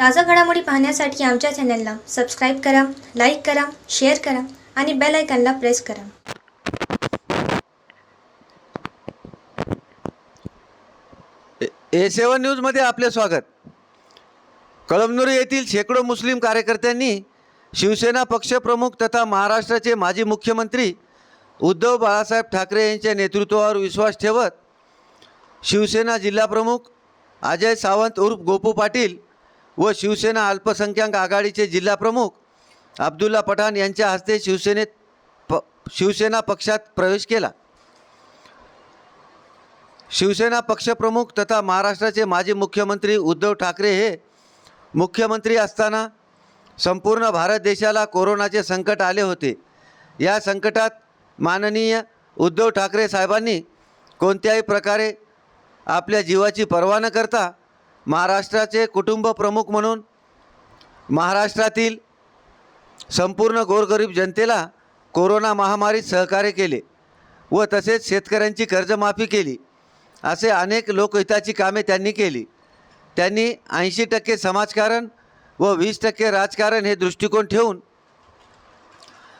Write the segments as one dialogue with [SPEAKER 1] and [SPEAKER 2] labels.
[SPEAKER 1] ताज़ा घडामोडी पाहण्यासाठी आमच्या चॅनलला सबस्क्राईब करा, लाईक करा, शेअर करा आणि बेल आयकॉनला प्रेस करा.
[SPEAKER 2] A7 न्यूजमध्ये आपले स्वागत. कळमनुरी येथील शेकडो मुस्लिम कार्यकर्त्यांनी शिवसेना पक्षप्रमुख तथा महाराष्ट्राचे माजी मुख्यमंत्री उद्धव बाळासाहेब ठाकरे यांच्या नेतृत्वावर विश्वास ठेवत शिवसेना जिल्हाप्रमुख अजय सावंत उर्फ गोपू पाटील व शिवसेना अल्पसंख्याक आघाडीचे जिल्हाप्रमुख अब्दुल्ला पठाण यांच्या हस्ते शिवसेना पक्षात प्रवेश केला. शिवसेना पक्षप्रमुख तथा महाराष्ट्राचे माजी मुख्यमंत्री उद्धव ठाकरे हे मुख्यमंत्री असताना संपूर्ण भारत देशाला कोरोनाचे संकट आले होते. या संकटात माननीय उद्धव ठाकरे साहेबांनी कोणत्याही प्रकारे आपल्या जीवाची पर्वा न करता महाराष्ट्राचे कुटुंब प्रमुख म्हणून महाराष्ट्रातील संपूर्ण गोरगरीब जनतेला कोरोना महामारीत सहकार्य केले व तसेच शेतकऱ्यांची कर्जमाफी केली. असे अनेक लोकहिताची कामे त्यांनी केली. त्यांनी 80% समाजकारण व 20% राजकारण हे दृष्टिकोन ठेवून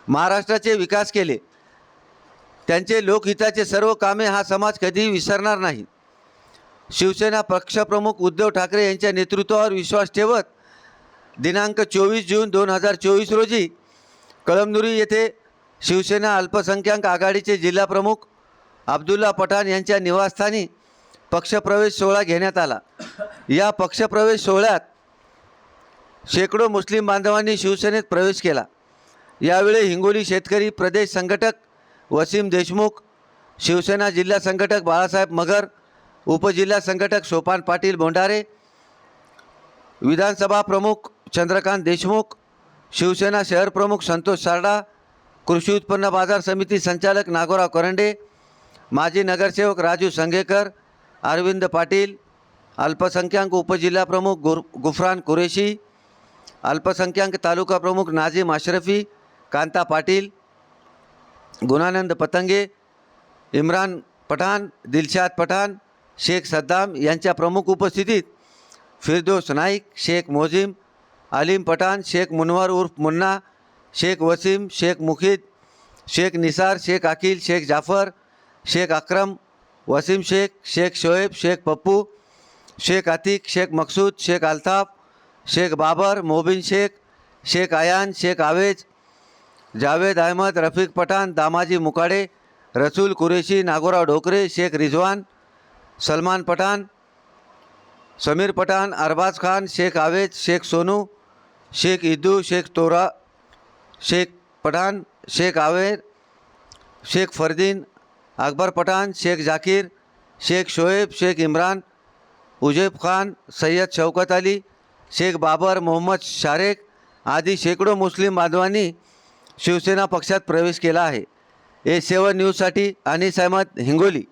[SPEAKER 2] महाराष्ट्राचे विकास केले. त्यांचे लोकहिताचे सर्व कामे हा समाज कधीही विसरणार नाही. शिवसेना पक्षप्रमुख उद्धव ठाकरे यांच्या नेतृत्वावर विश्वास ठेवत दिनांक 24 जून 2024 रोजी कळमनुरी येथे शिवसेना अल्पसंख्याक आघाडीचे जिल्हाप्रमुख अब्दुल्ला पठाण यांच्या निवासस्थानी पक्षप्रवेश सोहळा घेण्यात आला. या पक्षप्रवेश सोहळ्यात शेकडो मुस्लिम बांधवांनी शिवसेनेत प्रवेश केला. यावेळी हिंगोली शेतकरी प्रदेश संघटक वसीम देशमुख, शिवसेना जिल्हा संघटक बाळासाहेब मगर, उपजिल्हा संघटक सोपान पाटील बोंडारे, विधानसभा प्रमुख चंद्रकांत देशमुख, शिवसेना शहर प्रमुख संतोष सारडा, कृषी उत्पन्न बाजार समिती संचालक नागोराव करंडे, माजी नगरसेवक राजू संगेकर, अरविंद पाटील, अल्पसंख्याक उपजिल्हा प्रमुख गुफरान कुरेशी, अल्पसंख्याक तालुका प्रमुख नाझीम अशरफी, कांता पाटील, गुणानंद पतंगे, इम्रान पठाण, दिलशाद पठाण, शेख सद्दाम यांच्या प्रमुख उपस्थितीत फिरदोस नाईक, शेख मोजिम, अलीम पठाण, शेख मुनवर उर्फ मुन्ना, शेख वसीम, शेख मुखीद, शेख निसार, शेख अकील, शेख जाफर, शेख अक्रम, वसीम शेख, शेख शोएब, शेख पप्पू, शेख अतीक, शेख मकसूद, शेख अल्ताफ, शेख बाबर, मोबिन शेख, शेख आयान, शेख आवेज, जावेद अहमद, रफीक पठाण, दामाजी मुकाडे, रसूल कुरेशी, नागोराव ढोकरे, शेख रिजवान, सलमान पठाण, समीर पठाण, अरबाज खान, शेख आवेज, शेख सोनू, शेख इद्दू, शेख तोरा, शेख पठाण, शेख आवेर, शेख फरदीन, अकबर पठाण, शेख जाकीर, शेख शोएब, शेख इम्रान, उजैब खान, सय्यद शौकत अली, शेख बाबर, मोहम्मद शारेक आदी शेकडो मुस्लिम बांधवांनी शिवसेना पक्षात प्रवेश केला आहे. A7 न्यूजसाठी अनीस अहमद, हिंगोली.